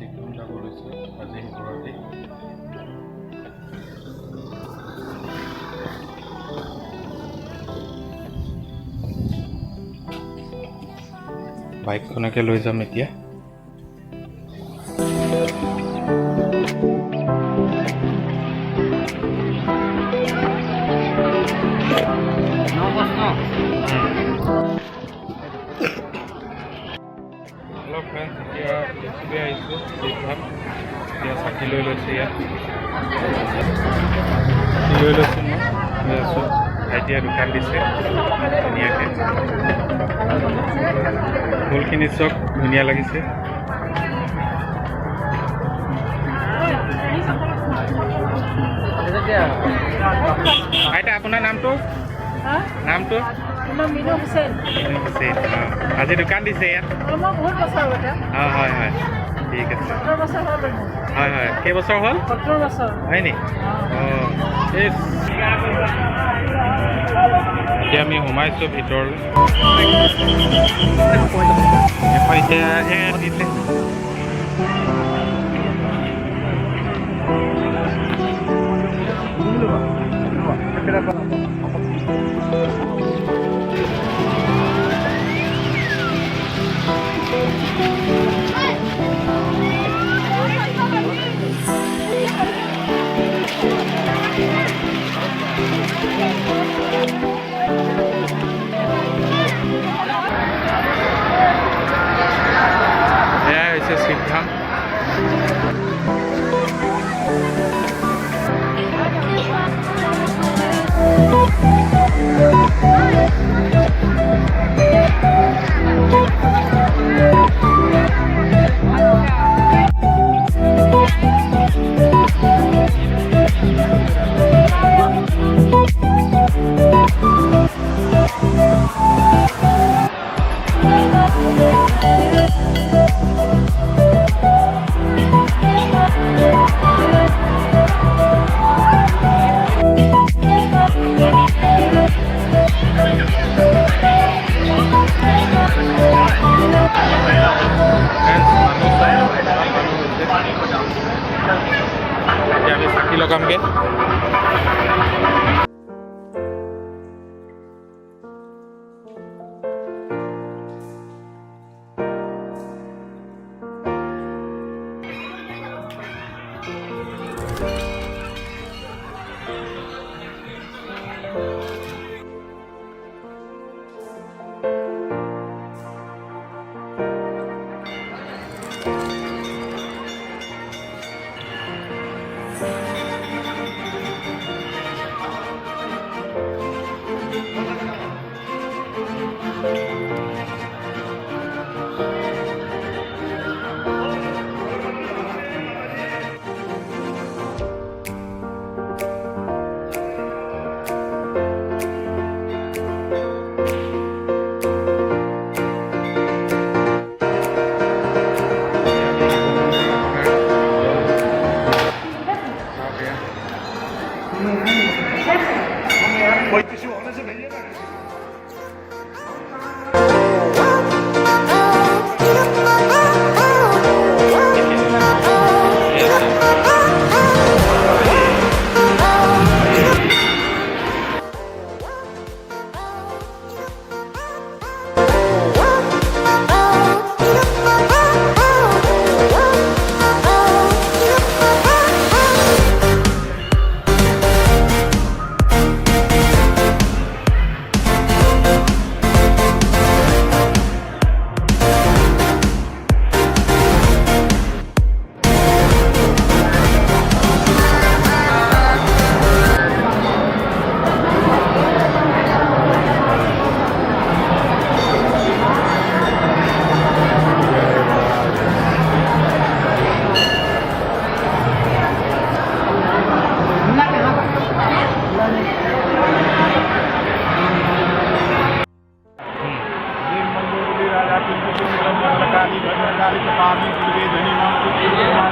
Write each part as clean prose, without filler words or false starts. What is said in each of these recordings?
চিকন যাব লৈছোঁ আজি ঘৰতে বাইকখনকে লৈ যাম এতিয়া हेलो फ्रेंड्स এতিয়া লিখি আহিছোঁ লিখাত এতিয়া চাকি লৈ লৈছোঁ ইয়াত লৈ লৈছোঁ মই আছোঁ ভাইটিয়ে দোকান দিছে ধুনীয়াকৈ ফুলখিনি চব ধুনীয়া লাগিছে আইতা আপোনাৰ নামটো নামটো মিনু হুছেইন আজি দোকান দিছে ইয়াত মই বহুত বছৰ আগতে হয় হয় ঠিক আছে 17 বছৰ হ'ল হয় হয় কেইবছৰ হ'ল 17 বছৰ হয় নি এতিয়া আমি সোমাইছোঁ ভিতৰলৈ এতিয়া দিলে এয়া হৈছে শিৱধাম এতিয়া আমি চাকি লগামগৈ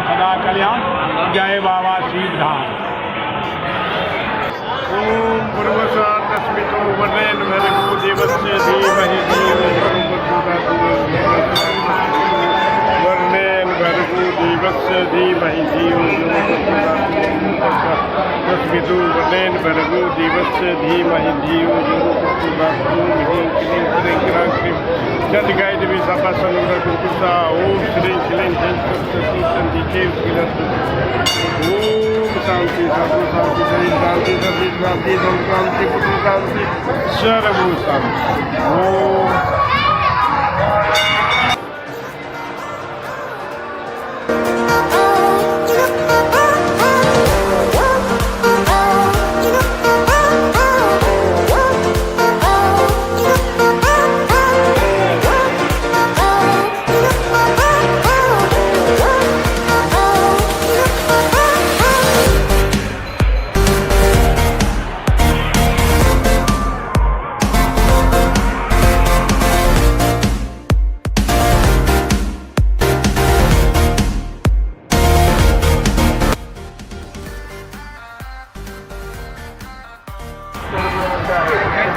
सदा कल्याण जय बाबा शिवधाम ओम पूर्वसातस्मितो वर्णेन भर्गो देवस्य धीमहि वर्णेन भर्गो देवस्य विदुवनेन भर्गो देवस्य धीमहि धियो यो न प्रचोदयात्। ह्रीं क्लीं ह्रीं क्रां क्रीं चंडिकाय देवी सर्वसंगः कुकुसा। ओम श्रीं क्लीं ह्रीं सरस्वती चंडिके विलसतु। ओम शांति सर्व शांति शरीर शांति सर्व शांति धन शांति पुत्र शांति सर्व शांति। ओम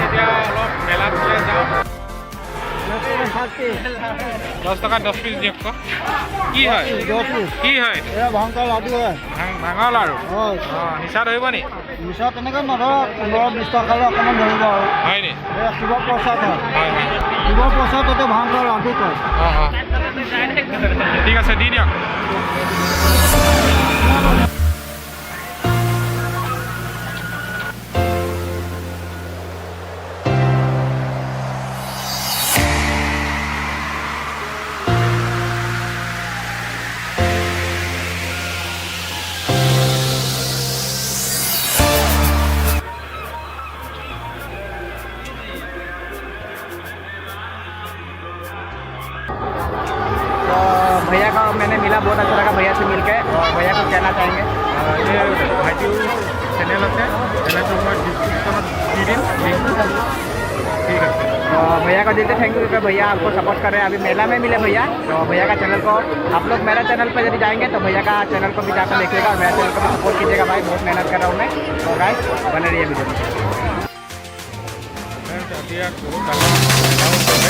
এতিয়া অলপ মেলাত ওলাই যাওঁ। 10 টকা 10 পিচ দিয়ক আকৌ। কি হয় কি হয় ভাঙৰ লাডু হয় ভাঙৰ লাড়ু হয় নিচা ধৰিব নি নিচা তেনেকৈ নধৰক 15-20 টকা খালে অকণমান ধৰিব আৰু হয় নি শিৱ প্ৰসাদ হয় হয় হয় শিৱ প্ৰসাদ তাতে ভাঙৰ লাডু কয় ঠিক আছে দি দিয়ক। भैया का मैंने मिला बहुत अच्छा लगा भैया से मिलकर और भैया को कहना चाहेंगे এই ভাইটিও চেনেল আছে চেনেলটো মই ডিছক্ৰিপশ্যনত দি দিম ঠিক আছে। भैया को देते थैंक यू कि भैया आपको सपोर्ट कर रहे हैं। अभी मेला में मिले भैया तो भैया का चैनल को आप लोग मेरा चैनल पर यदि जाएंगे तो भैया का चैनल को भी जाकर देखिएगा और मेरा चैनल को भी सपोर्ट कीजिएगा भाई बहुत मेहनत कर रहा हूँ मैं तो गाइस बने रहिए वीडियो में। এতিয়া বহুত ডাঙৰ মেলাও চলে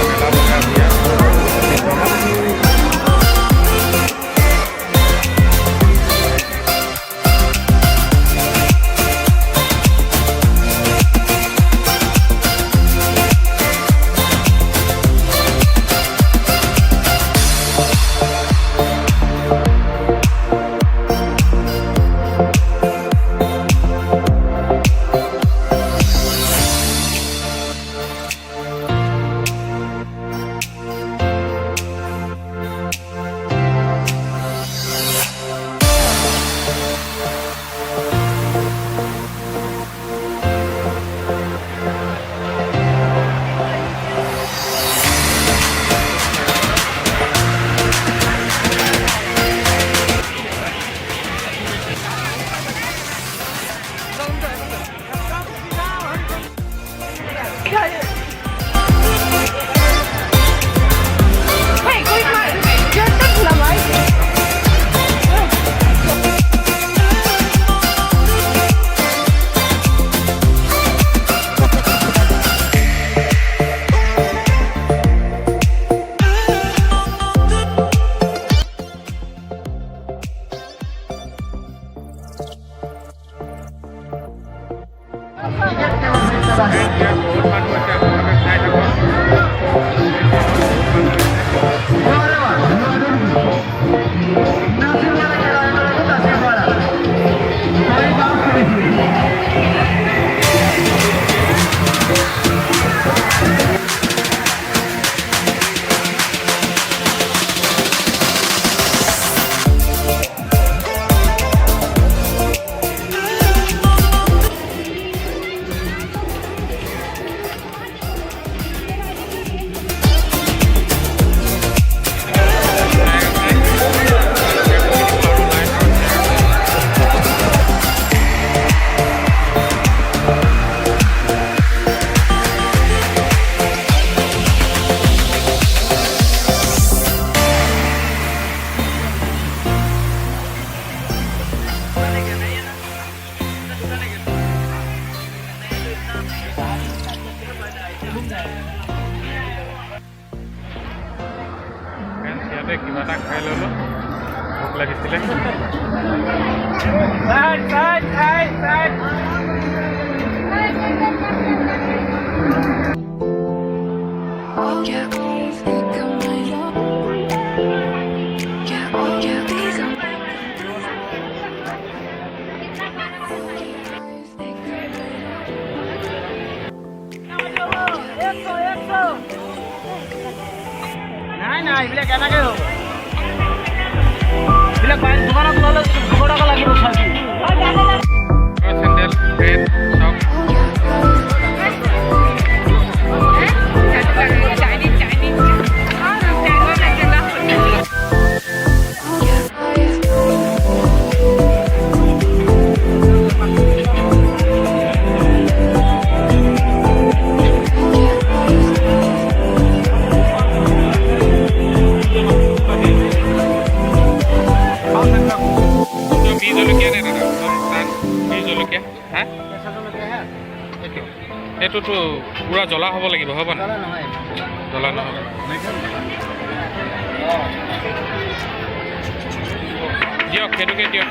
মেলা বজাৰ দিয়া এতিয়া বহুত মানুহ আছে আপোনালোকে চাই থাকক। ইয়াতে কিবা এটা খাই ল'লোঁ। লাগিছিলে নাই নাই এইবিলাক কেনেকৈ হ'ব এইবিলাক বাহিৰ দোকানত ল'লে 200 টকা লাগিব চাৰ্জি চেণ্ডেল পেণ্ট চব বীজ জলকীয়া নে দাদা বীজ জলকীয়া হা এইটোতো পূৰা জ্বলা হ'ব লাগিব হ'ব না জ্বলা নহ'ব দিয়ক সেইটোকে দিয়ক